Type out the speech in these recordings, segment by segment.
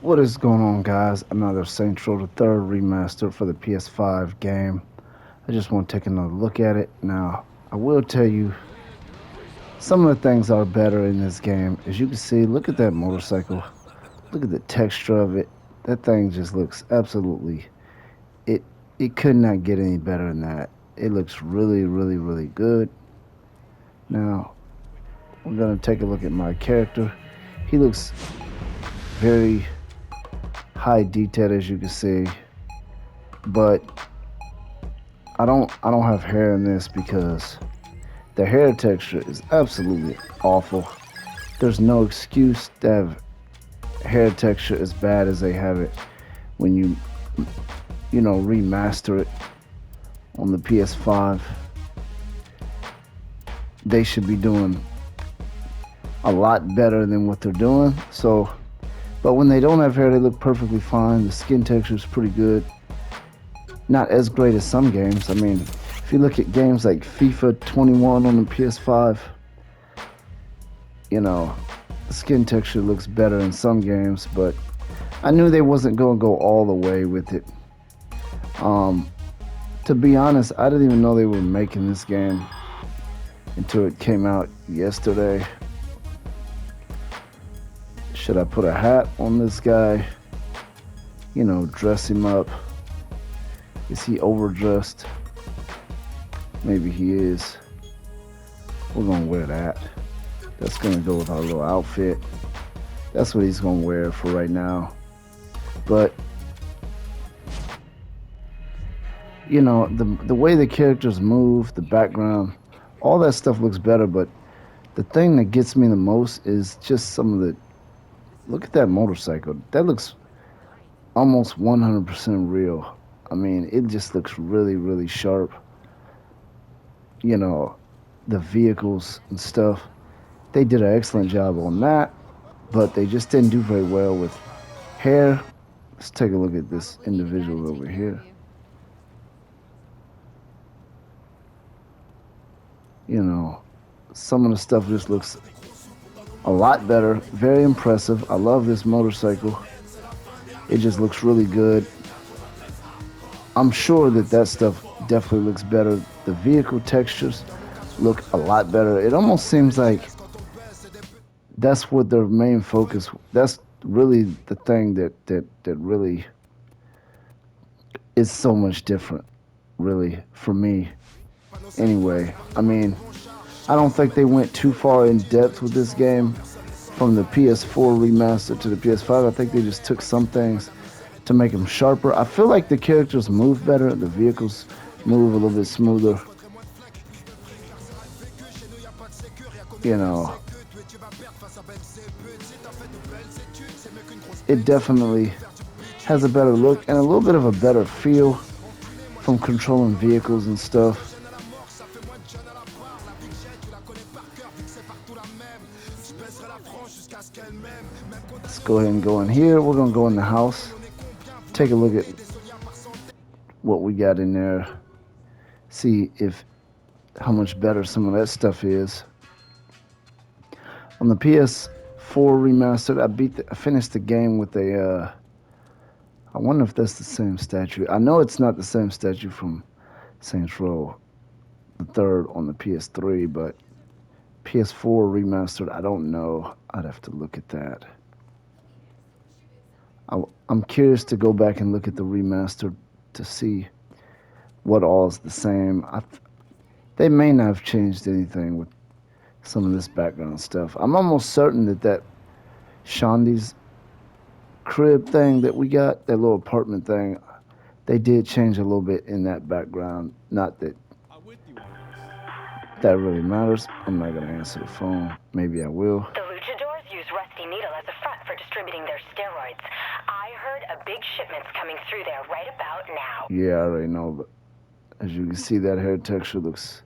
What is going on, guys? Another Saints Row the Third Remastered for the PS5 game. I just want to take another look at it. Now, I will tell you some of the things are better in this game. As you can see, look at that motorcycle. Look at the texture of it. That thing just looks absolutely it it could not get any better than that. It looks really, really, really good. Now, we're gonna take a look at my character. He looks very high detail, as you can see, but I don't have hair in this because the hair texture is absolutely awful. There's no excuse to have hair texture as bad as they have it when you remaster it on the PS5. They should be doing a lot better than what they're doing. So, but when they don't have hair, they look perfectly fine. The skin texture is pretty good. Not as great as some games. I mean, if you look at games like FIFA 21 on the PS5, you know, the skin texture looks better in some games, but I knew they wasn't going to go all the way with it. Um, to be honest, I didn't even know they were making this game until it came out yesterday. Should I put a hat on this guy? Dress him up. Is he overdressed? Maybe he is. We're gonna wear that. That's gonna go with our little outfit. That's what he's gonna wear for right now. But the way the characters move, the background, all that stuff looks better. But the thing that gets me the most is just some of the. Look at that motorcycle. That looks almost 100% real. I mean, it just looks really, really sharp. You know, the vehicles and stuff. They did an excellent job on that, but they just didn't do very well with hair. Let's take a look at this individual over here. You know, some of the stuff just looks a lot better. Very impressive. I love this motorcycle. It just looks really good. I'm sure that stuff definitely looks better. The vehicle textures look a lot better. It almost seems like that's what their main focus. That's really the thing that really is so much different. Really, for me, anyway. I mean, I don't think they went too far in depth with this game from the PS4 remaster to the PS5. I think they just took some things to make them sharper. I feel like the characters move better, the vehicles move a little bit smoother. You know, it definitely has a better look and a little bit of a better feel from controlling vehicles and stuff. Let's go ahead and go in here. We're going to go in the house, take a look at what we got in there, see if how much better some of that stuff is. On the PS4 remastered, I finished the game with a. I wonder if that's the same statue. I know it's not the same statue from Saints Row the third on the PS3, but PS4 remastered, I don't know. I'd have to look at that. I'm curious to go back and look at the remastered to see what all is the same. They may not have changed anything with some of this background stuff. I'm almost certain that Shandi's crib thing that we got, that little apartment thing, they did change a little bit in that background. Not that that really matters. I'm not gonna answer the phone. Maybe I will. The luchadors use Rusty Needle as a front for distributing their steroids. I heard a big shipment's coming through there right about now. Yeah, I already know, but as you can see, that hair texture looks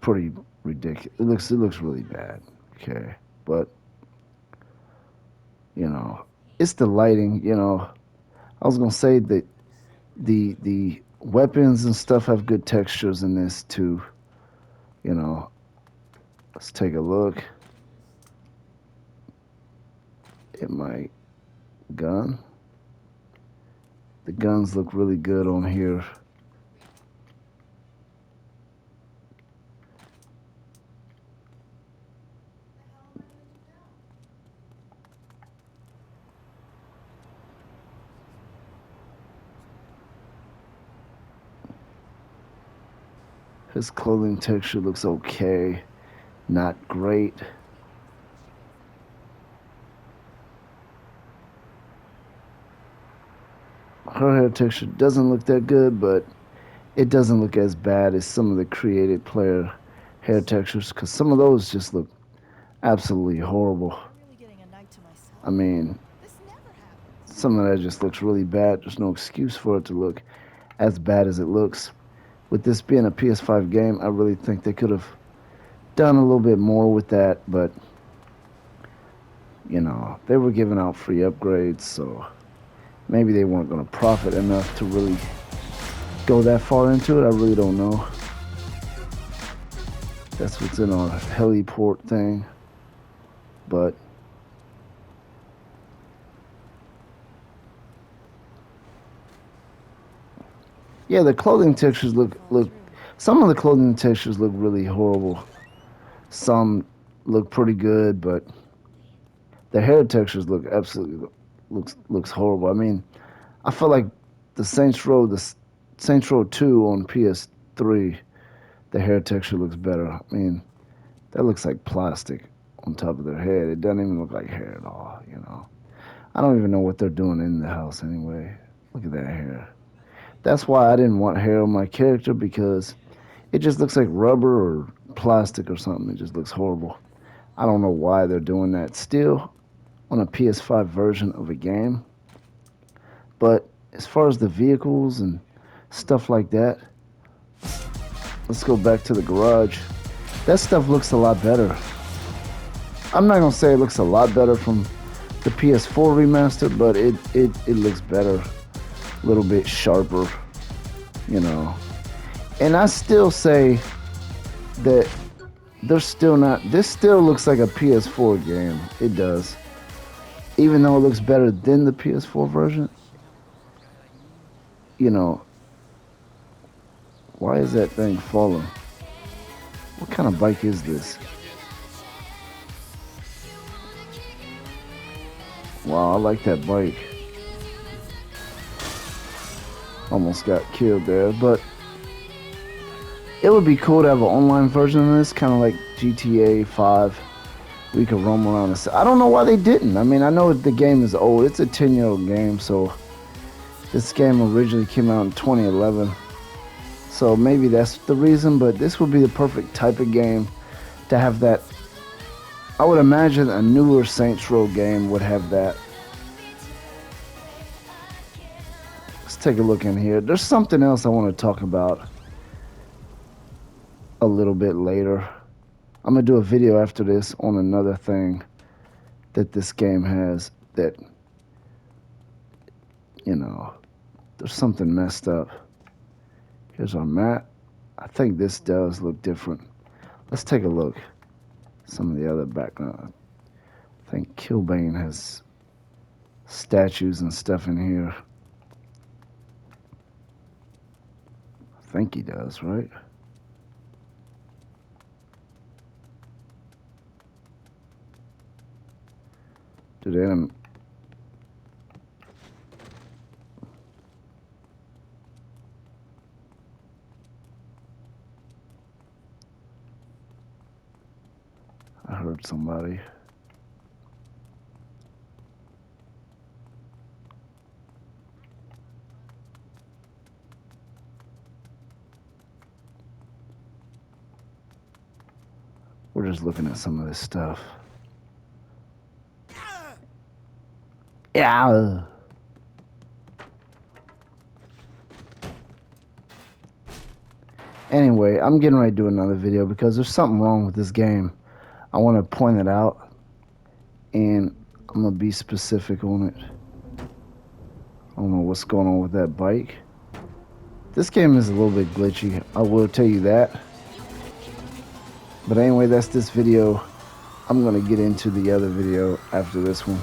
pretty ridiculous. It looks really bad. Okay, but it's the lighting. I was gonna say that the weapons and stuff have good textures in this too. You know, let's take a look. It might gun. The guns look really good on here. His clothing texture looks okay, not great. Her hair texture doesn't look that good, but it doesn't look as bad as some of the created player hair textures, because some of those just look absolutely horrible. I mean, some of that just looks really bad. There's no excuse for it to look as bad as it looks. With this being a PS5 game, I really think they could have done a little bit more with that, but you know, they were giving out free upgrades, so maybe they weren't going to profit enough to really go that far into it. I really don't know. That's what's in our heliport thing, but yeah, the clothing textures look some of the clothing textures look really horrible. Some look pretty good, but the hair textures look absolutely looks horrible. I mean, I feel like the Saints Row 2 on PS3, the hair texture looks better. I mean, that looks like plastic on top of their head. It doesn't even look like hair at all, you know. I don't even know what they're doing in the house anyway. Look at that hair. That's why I didn't want hair on my character, because it just looks like rubber or plastic or something. It just looks horrible. I don't know why they're doing that still on a PS5 version of a game. But as far as the vehicles and stuff like that, let's go back to the garage. That stuff looks a lot better. I'm not gonna say it looks a lot better from the PS4 remastered, but it looks better, a little bit sharper, you know. And I still say that they're still not. This still looks like a PS4 game. It does, even though it looks better than the PS4 version. You know, why is that thing falling? What kind of bike is this? Wow, I like that bike. Almost got killed there, but it would be cool to have an online version of this, kind of like GTA 5. We could roam around the I don't know why they didn't. I mean, I know the game is old. It's a 10-year-old game, so this game originally came out in 2011. So maybe that's the reason, but this would be the perfect type of game to have that. I would imagine a newer Saints Row game would have that. Let's take a look in here. There's something else I want to talk about a little bit later. I'm going to do a video after this on another thing that this game has that, you know, there's something messed up. Here's our map. I think this does look different. Let's take a look. Some of the other background. I think Kilbane has statues and stuff in here. I think he does, right? Did Adam... I heard somebody. We're just looking at some of this stuff. Yeah. Anyway, I'm getting ready to do another video because there's something wrong with this game. I want to point it out, and I'm going to be specific on it. I don't know what's going on with that bike. This game is a little bit glitchy, I will tell you that. But anyway, that's this video. I'm going to get into the other video after this one.